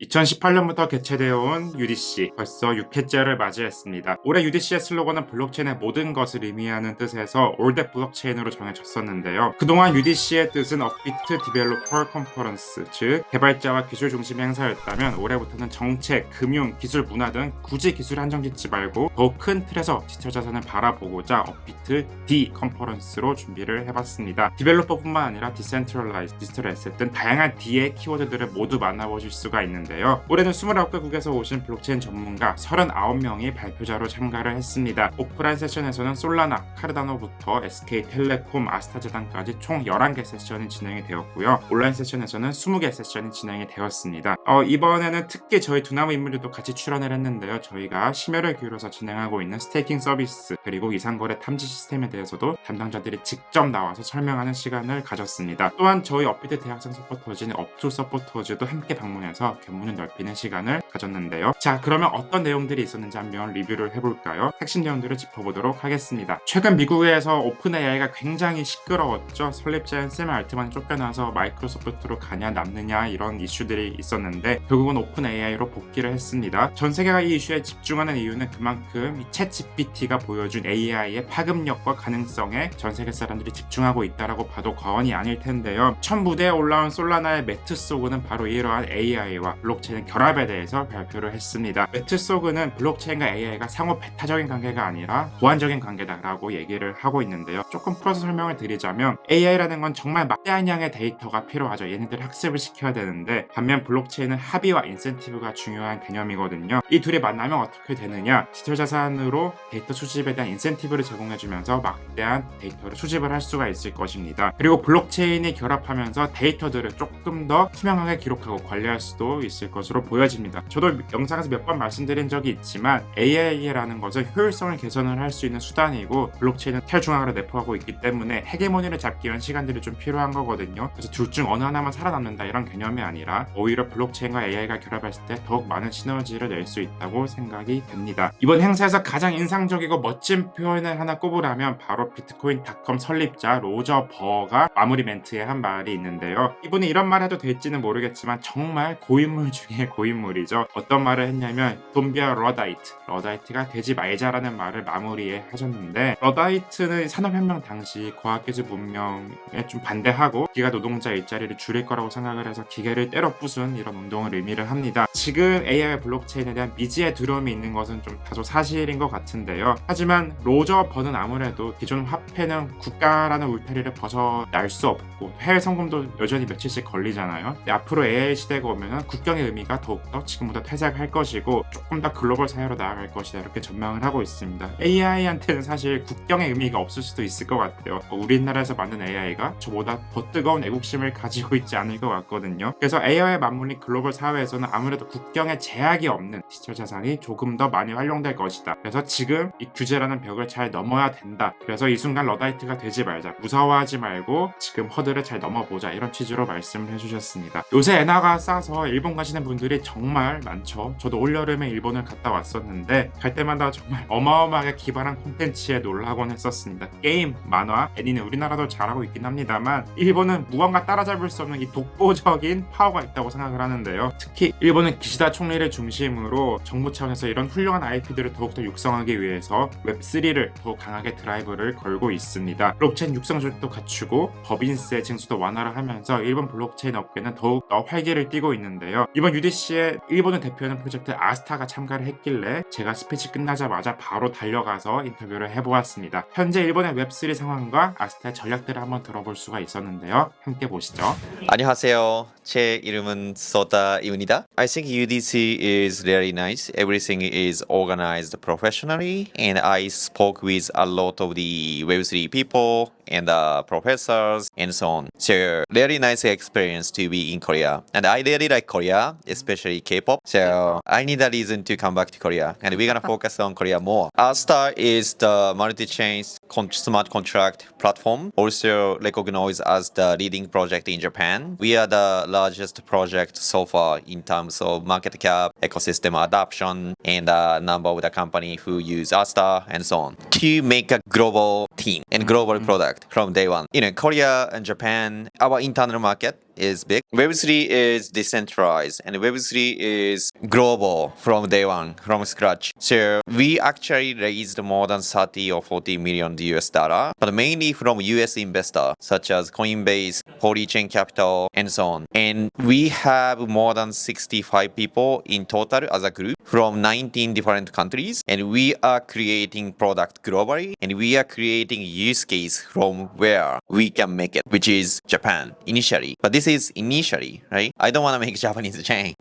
2018년부터 개최되어 온 UDC 벌써 6회째를 맞이했습니다. 올해 UDC의 슬로건은 블록체인의 모든 것을 의미하는 뜻에서 All That Blockchain으로 정해졌었는데요. 그동안 UDC의 뜻은 업비트 디벨로퍼 컨퍼런스, 즉 개발자와 기술 중심의 행사였다면 올해부터는 정책, 금융, 기술, 문화 등 굳이 기술에 한정짓지 말고 더욱 큰 틀에서 디지털 자산을 바라보고자 업비트 D 컨퍼런스로 준비를 해봤습니다. 디벨로퍼뿐만 아니라 디센트럴라이즈, 디지털 에셋 등 다양한 D의 키워드들을 모두 만나보실 수가 있는데요. 올해는 29개국에서 오신 블록체인 전문가 39명이 발표자로 참가를 했습니다. 오프라인 세션에서는 솔라나, 카르다노부터 SK텔레콤, 아스타제단까지 총 11개 세션이 진행이 되었고요. 온라인 세션에서는 20개 세션이 진행이 되었습니다. 이번에는 특히 저희 두나무 인물들도 같이 출연을 했는데요. 저희가 심혈을 기울여서 진행하고 있는 스테이킹 서비스 그리고 이상거래 탐지 시스템에 대해서도 담당자들이 직접 나와서 설명하는 시간을 가졌습니다. 또한 저희 업비트 대학생 서포터즈인 업투 서포터즈도 함께 방문해서 견문을 넓히는 시간을 가졌는데요. 자, 그러면 어떤 내용들이 있었는지 한번 리뷰를 해볼까요? 핵심 내용들을 짚어보도록 하겠습니다. 최근 미국에서 오픈 AI가 굉장히 시끄러웠죠. 설립자인 샘 알트만이 쫓겨나서 마이크로소프트로 가냐 남느냐 이런 이슈들이 있었는데 결국은 오픈 AI로 복귀를 했습니다. 전 세계가 이 이슈에 집중하는 이유는 그만큼 챗 GPT가 보여준 AI의 파급력과 가능성에 전 세계 사람들이 집중하고 있다라고 봐도 과언이 아닐 텐데요. 첫 무대에 올라온 솔라나의 매트 소그는 바로 이러한 AI와 블록체인 결합에 대해서 발표를 했습니다. 매트 소그는 블록체인과 AI가 상호 배타적인 관계가 아니라 보완적인 관계다라고 얘기를 하고 있는데요. 조금 풀어서 설명을 드리자면 AI라는 건 정말 막대한 양의 데이터가 필요하죠. 얘네들 학습을 시켜야 되는데 반면 블록체인은 합의와 인센티브가 중요한 개념이거든요. 이 둘이 만나면 어떻게 되느냐? 디지털 자산으로 데이터 수집에 대한 인센티브를 제공해주면서 막대한 데이터를 수집을 할 수가 있을 것입니다. 그리고 블록체인이 결합하면서 데이터들을 조금 더 투명하게 기록하고 관리할 수도 있을 것으로 보여집니다. 저도 영상에서 몇 번 말씀드린 적이 있지만 AI라는 것은 효율성을 개선을 할 수 있는 수단이고 블록체인은 탈중앙으로 내포하고 있기 때문에 헤게모니를 잡기 위한 시간들이 좀 필요한 거거든요. 그래서 둘 중 어느 하나만 살아남는다 이런 개념이 아니라 오히려 블록체인과 AI가 결합했을 때 더욱 많은 시너지를 낼 수 있다고 생각이 됩니다. 이번 행사에서 가장 인상적이고 멋진 표현을 하나 꼽으라면 바로 비트코인닷컴 설립자 로저 버가 마무리 멘트에 한 말이 있는데요. 이분이 이런 말 해도 될지는 모르겠지만 정말 고인물 중에 고인물이죠. 어떤 말을 했냐면 Don't be a Luddite, 러다이트가 되지 말자라는 말을 마무리에 하셨는데 러다이트는 산업혁명 당시 과학기술 문명에 좀 반대하고 기가 노동자 일자리를 줄일 거라고 생각을 해서 기계를 때려 부순 이런 운동을 의미를 합니다. 지금 AI와 블록체인에 대한 미지의 두려움이 있는 것은 좀 다소 사실인 것 같은데요. 하지만 로저 버는 아무래도 기존 화폐는 국가라는 울타리를 벗어날 수 없고 해외 송금도 여전히 며칠씩 걸리잖아요. 근데 앞으로 AI 시대가 오면은 국경의 의미가 더욱더 지금보다 퇴색할 것이고 조금 더 글로벌 사회로 나아갈 것이다 이렇게 전망을 하고 있습니다. AI한테는 사실 국경의 의미가 없을 수도 있을 것 같아요. 우리나라에서 만든 AI가 저보다 더 뜨거운 애국심을 가지고 있지 않을 것 같거든요. 그래서 AI와 맞물린 글로벌 사회에서는 아무래도 국경에 제약이 없는 디지털 자산이 조금 더 많이 활용될 것이다. 그래서 지금 이 규제라는 벽을 잘 넘어야 된다. 그래서 이 순간 러다이트가 되지 말자. 무서워하지 말고 지금 허들을 잘 넘어보자. 이런 취지로 말씀을 해주셨습니다. 요새 엔화가 싸서 일본 가시는 분들이 정말 많죠. 저도 올여름에 일본을 갔다 왔었는데 갈 때마다 정말 어마어마하게 기발한 콘텐츠에 놀라곤 했었습니다. 게임, 만화, 애니는 우리나라도 잘하고 있긴 합니다만 일본은 무언가 따라잡을 수 없는 이 독보적인 파워가 있다고 생각을 하는데요. 특히 일본은 기시다 총리를 중심으로 정부 차원에서 이런 훌륭한 IP들을 더욱더 육성하기 위해서 웹3를 더욱 강하게 드라이브를 걸고 있습니다. 블록체인 육성 조직도 갖추고 법인세 징수도 완화를 하면서 일본 블록체인 업계는 더욱더 활기를 띠고 있는데요. 이번 UDC에 일본을 대표하는 프로젝트 아스타가 참가를 했길래 제가 스피치 끝나자마자 바로 달려가서 인터뷰를 해보았습니다. 현재 일본의 웹3 상황과 아스타의 전략들을 한번 들어볼 수가 있었는데요. 함께 보시죠. 안녕하세요. 제 이름은 소다입니다. I think UDC is really nice. Everything is organized professionally, and I spoke with a lot of the Web3 people and professors and so on. So really nice experience to be in Korea, and I really like Korea, especially K-pop. So I need a reason to come back to Korea, and we're gonna focus on Korea more. Star is the multi-chain smart contract platform, also recognized as the leading project in Japan. We are the largest project so far in terms of market cap, ecosystem adoption, and number of the company who use Asta and so on to make a global team and global product from day one. Korea and Japan, our internal market is big. Web3 is decentralized and Web3 is global from day one, from scratch. So we actually raised more than 30 or 40 million US dollar, but mainly from US investors such as Coinbase, Polychain Capital, and so on. And we have more than 65 people in total as a group from 19 different countries, and we are creating product globally, and we are creating use case from where we can make it, which is Japan initially. But this is initially, right? I don't want to make Japanese chain.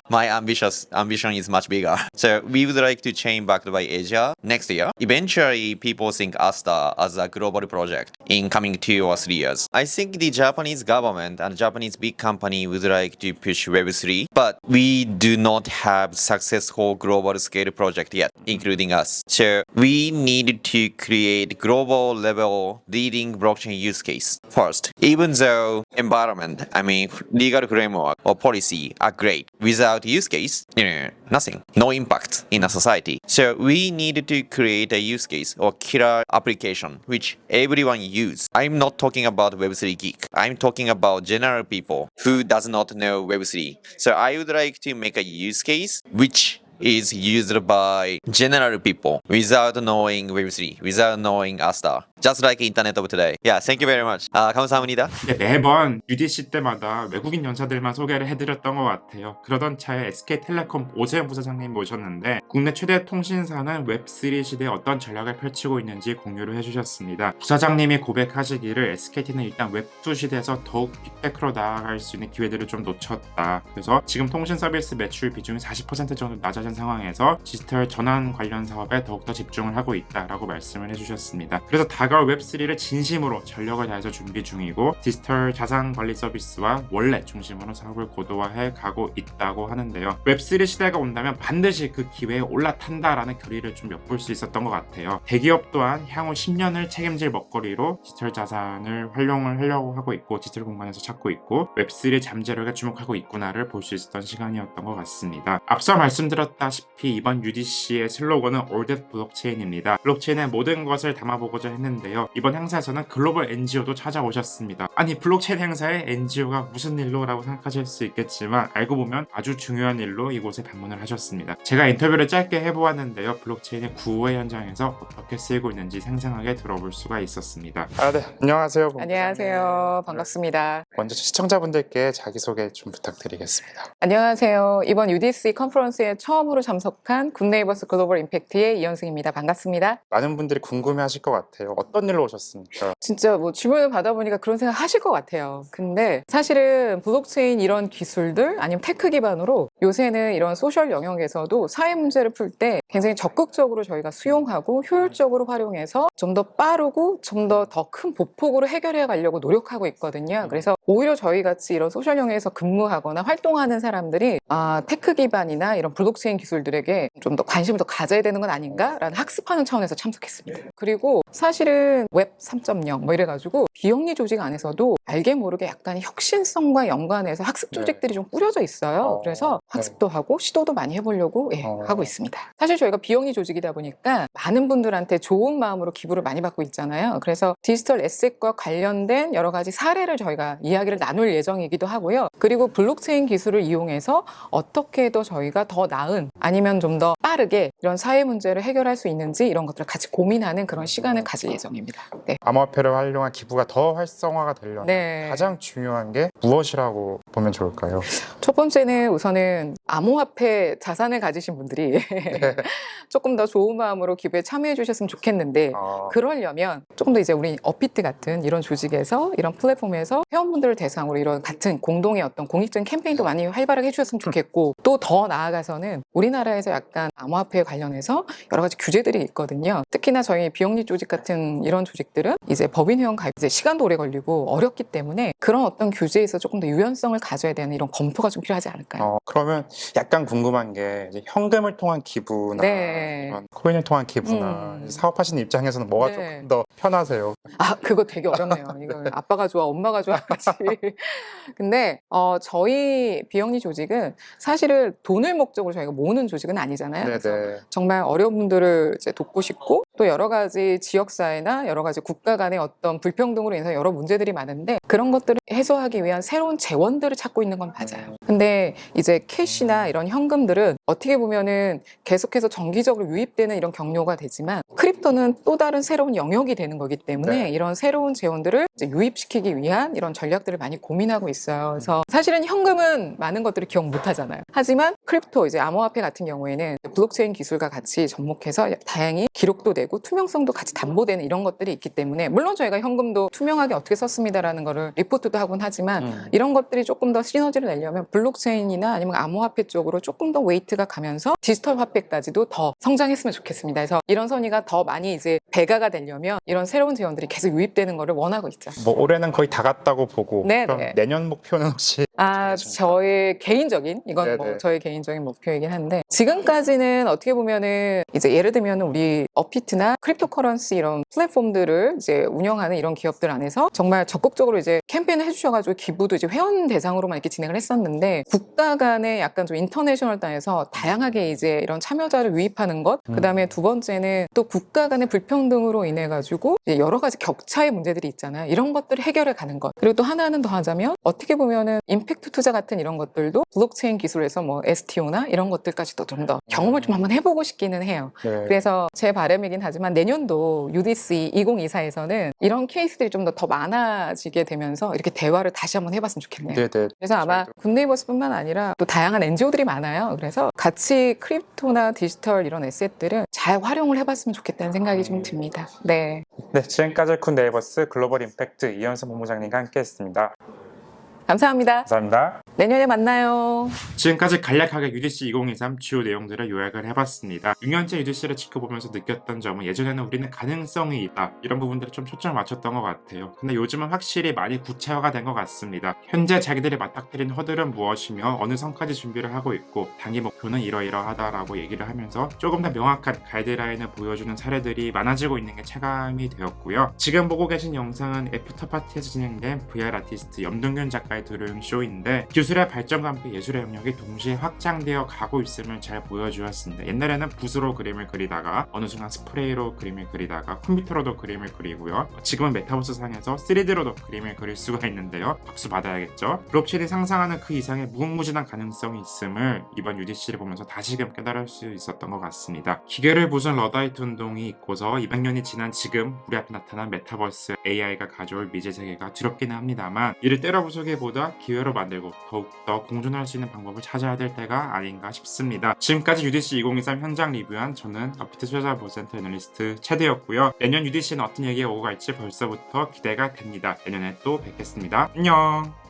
My ambition is much bigger. So we would like to chain backed by Asia next year. Eventually, people think Asta as a global project in coming 2 or 3 years. I think the Japanese government and Japanese big company would like to push Web3, but we do not have successful global scale project yet, including us. So we need to create global level leading blockchain use case first. Even though environment, legal framework or policy are great, without use case, nothing, no impact in a society. So we need to create a use case or killer application which everyone use. I'm not talking about Web3 geek. I'm talking about general people who does not know Web3. So I would like to make a use case which is used by general people without knowing Web3, without knowing Asta. Just like Internet of today. Yeah, thank you very much. 감사합니다. 매번 UDC 때마다 외국인 연사들만 소개를 해드렸던 것 같아요. 그러던 차에 SK텔레콤 오세영 부사장님 모셨는데 국내 최대 통신사는 웹3 시대에 어떤 전략을 펼치고 있는지 공유를 해주셨습니다. 부사장님이 고백하시기를 SKT는 일단 웹2 시대에서 더욱 빅테크로 나아갈 수 있는 기회들을 좀 놓쳤다. 그래서 지금 통신 서비스 매출 비중이 40% 정도 낮아진 상황에서 디지털 전환 관련 사업에 더욱더 집중을 하고 있다라고 말씀을 해주셨습니다. 그래서 다가올 웹3를 진심으로 전력을 다해서 준비 중이고 디지털 자산 관리 서비스와 원래 중심으로 사업을 고도화해 가고 있다고 하는데요. 웹3 시대가 온다면 반드시 그 기회에 올라탄다라는 교리를 좀 엿볼 수 있었던 것 같아요. 대기업 또한 향후 10년을 책임질 먹거리로 디지털 자산을 활용을 하려고 하고 있고 디지털 공간에서 찾고 있고 웹3 잠재력에 주목하고 있구나를 볼 수 있었던 시간이었던 것 같습니다. 앞서 말씀드렸다시피 이번 UDC의 슬로건은 All That 블록체인입니다. 블록체인의 모든 것을 담아보고자 했는데요. 이번 행사에서는 글로벌 NGO도 찾아오셨습니다. 아니 블록체인 행사에 NGO가 무슨 일로? 라고 생각하실 수 있겠지만 알고 보면 아주 중요한 일로 이곳에 방문을 하셨습니다. 제가 인터뷰를 짧게 해보았는데요. 블록체인의 구호의 현장에서 어떻게 쓰이고 있는지 생생하게 들어볼 수가 있었습니다. 네. 안녕하세요. 안녕하세요. 반갑습니다. 먼저 시청자분들께 자기소개 좀 부탁드리겠습니다. 안녕하세요. 이번 UDC 컨퍼런스에 처음으로 참석한 굿네이버스 글로벌 임팩트의 이현승입니다. 반갑습니다. 많은 분들이 궁금해하실 것 같아요. 어떤 일로 오셨습니까? 진짜 뭐 질문을 받아보니까 그런 생각 하실 것 같아요. 근데 사실은 블록체인 이런 기술들 아니면 테크 기반으로 요새는 이런 소셜 영역에서도 사회 문제를 풀 때 굉장히 적극적으로 저희가 수용하고 효율적으로 활용해서 좀 더 빠르고 좀 더 큰 보폭으로 해결해 가려고 노력하고 있거든요. 그래서 오히려 저희 같이 이런 소셜 영역에서 근무하거나 활동하는 사람들이 테크 기반이나 이런 블록체인 기술들에게 좀 더 관심을 더 가져야 되는 건 아닌가라는 학습하는 차원에서 참석했습니다. 그리고 사실은 웹 3.0 뭐 이래가지고 비영리 조직 안에서도 알게 모르게 약간 혁신성과 연관해서 학습 조직들이 좀 꾸려져 있어요. 그래서 학습도 하고 시도도 많이 해보려고 하고 있습니다. 사실 저희가 비영리 조직이다 보니까 많은 분들한테 좋은 마음으로 기부를 많이 받고 있잖아요. 그래서 디지털 에셋과 관련된 여러 가지 사례를 저희가 이야기를 나눌 예정이기도 하고요. 그리고 블록체인 기술을 이용해서 어떻게 더 저희가 더 나은 아니면 좀 더 빠르게 이런 사회 문제를 해결할 수 있는지 이런 것들을 같이 고민하는 그런 시간을 가질 예정입니다. 네. 암호화폐를 활용한 기부가 더 활성화가 되려면 네. 가장 중요한 게 무엇이라고 보면 좋을까요? 첫 번째는 우선은 암호화폐 자산을 가지신 분들이 조금 더 좋은 마음으로 기부에 참여해 주셨으면 좋겠는데 그러려면 조금 더 이제 우리 업비트 같은 이런 조직에서 이런 플랫폼에서 회원분들을 대상으로 이런 같은 공동의 어떤 공익적인 캠페인도 많이 활발하게 해주셨으면 좋겠고 또 더 나아가서는 우리나라에서 약간 암호화폐에 관련해서 여러 가지 규제들이 있거든요. 특히나 저희 비영리 조직 같은 이런 조직들은 이제 법인 회원 가입 이제 시간도 오래 걸리고 어렵기 때문에 그런 어떤 규제에서 조금 더 유연성을 책임을 가져야 되는 이런 검토가 좀 필요하지 않을까요? 그러면 약간 궁금한 게 이제 현금을 통한 기부나 네. 이런 코인을 통한 기부나 사업하시는 입장에서는 뭐가 네. 조금 더 편하세요? 그거 되게 어렵네요. 이거 아빠가 좋아, 엄마가 좋아 같이. 근데 저희 비영리 조직은 사실은 돈을 목적으로 저희가 모으는 조직은 아니잖아요. 그래서 네네. 정말 어려운 분들을 이제 돕고 싶고 또 여러 가지 지역사회나 여러 가지 국가 간의 어떤 불평등으로 인해서 여러 문제들이 많은데 그런 것들을 해소하기 위한 새로운 재원들을 찾고 있는 건 맞아요. 근데 이제 캐시나 이런 현금들은 어떻게 보면은 계속해서 정기적으로 유입되는 이런 경로가 되지만 크립토는 또 다른 새로운 영역이 되는 거기 때문에 네. 이런 새로운 재원들을 이제 유입시키기 위한 이런 전략들을 많이 고민하고 있어요. 그래서 사실은 현금은 많은 것들을 기억 못 하잖아요. 하지만 크립토 이제 암호화폐 같은 경우에는 블록체인 기술과 같이 접목해서 다양히 기록도 되고 투명성도 같이 담보되는 이런 것들이 있기 때문에 물론 저희가 현금도 투명하게 어떻게 썼습니다라는 거를 리포트도 하곤 하지만 이런 것들이 조금 더 시너지를 내려면 블록체인이나 아니면 암호화폐 쪽으로 조금 더 웨이트가 가면서 디지털 화폐까지도 더 성장했으면 좋겠습니다. 그래서 이런 선의가 더 많이 이제 배가가 되려면 이런 새로운 재원들이 계속 유입되는 거를 원하고 있죠. 뭐 올해는 거의 다 갔다고 보고 네네. 그럼 내년 목표는 혹시 저의 개인적인 이건 뭐 네네. 저의 개인적인 목표이긴 한데 지금까지는 어떻게 보면은 이제 예를 들면 우리 업비트나 크립토커런시 이런 플랫폼들을 이제 운영하는 이런 기업들 안에서 정말 적극적으로 이제 캠페인을 해주셔가지고 기부도 이제 회원 대상으로만 이렇게 진행을 했었는데 국가 간의 약간 좀 인터내셔널 단에서 다양하게 이제 이런 참여자를 유입하는 것 그다음에 두 번째는 또 국가 간의 불평등으로 인해 가지고 여러 가지 격차의 문제들이 있잖아요. 이런 것들을 해결해 가는 것. 그리고 또 하나는 더 하자면 어떻게 보면은 임팩트 투자 같은 이런 것들도 블록체인 기술에서 뭐 STO나 이런 것들까지도 좀 더 경험을 좀 한번 해보고 싶기는 해요. 네. 그래서 제 바람이긴 하지만 내년도 UDC 2024에서는 이런 케이스들이 좀 더 많아지게 되면서 이렇게 대화를 다시 한번 해봤으면 좋겠네요. 네네. 그래서 아마 저희도. 굿네이버스뿐만 아니라 또 다양한 NGO들이 많아요. 그래서 같이 크립토나 디지털 이런 에셋들을 잘 활용을 해봤으면 좋겠다는 생각이 좀 듭니다. 네. 네, 지금까지 굿네이버스 글로벌 임팩트 이현선 본부장님과 함께했습니다. 감사합니다. 감사합니다. 내년에 만나요. 지금까지 간략하게 UDC 2023 주요 내용들을 요약을 해봤습니다. 6년째 UDC를 지켜보면서 느꼈던 점은 예전에는 우리는 가능성이 있다 이런 부분들에 좀 초점을 맞췄던 것 같아요. 근데 요즘은 확실히 많이 구체화가 된 것 같습니다. 현재 자기들이 맞닥뜨린 허들은 무엇이며 어느 선까지 준비를 하고 있고 단기 목표는 이러이러하다라고 얘기를 하면서 조금 더 명확한 가이드라인을 보여주는 사례들이 많아지고 있는 게 체감이 되었고요. 지금 보고 계신 영상은 애프터파티에서 진행된 VR 아티스트 염동균 작가의 드로잉 쇼인데 기술의 발전과 함께 예술의 영역이 동시에 확장되어 가고 있음을 잘 보여주었습니다. 옛날에는 붓으로 그림을 그리다가 어느 순간 스프레이로 그림을 그리다가 컴퓨터로도 그림을 그리고요. 지금은 메타버스 상에서 3D로도 그림을 그릴 수가 있는데요. 박수 받아야겠죠. 블록체인이 상상하는 그 이상의 무궁무진한 가능성이 있음을 이번 UDC를 보면서 다시금 깨달을 수 있었던 것 같습니다. 기계를 부순 러다이트 운동이 있고서 200년이 지난 지금 우리 앞에 나타난 메타버스 AI가 가져올 미래 세계가 두렵기는 합니다만 이를 때려 부수기보다 기회로 만들고 더욱더 공존할 수 있는 방법을 찾아야 될 때가 아닌가 싶습니다. 지금까지 UDC 2023 현장 리뷰한 저는 업비트 투자보센터 애널리스트 최대였고요. 내년 UDC는 어떤 얘기가 오고 갈지 벌써부터 기대가 됩니다. 내년에 또 뵙겠습니다. 안녕.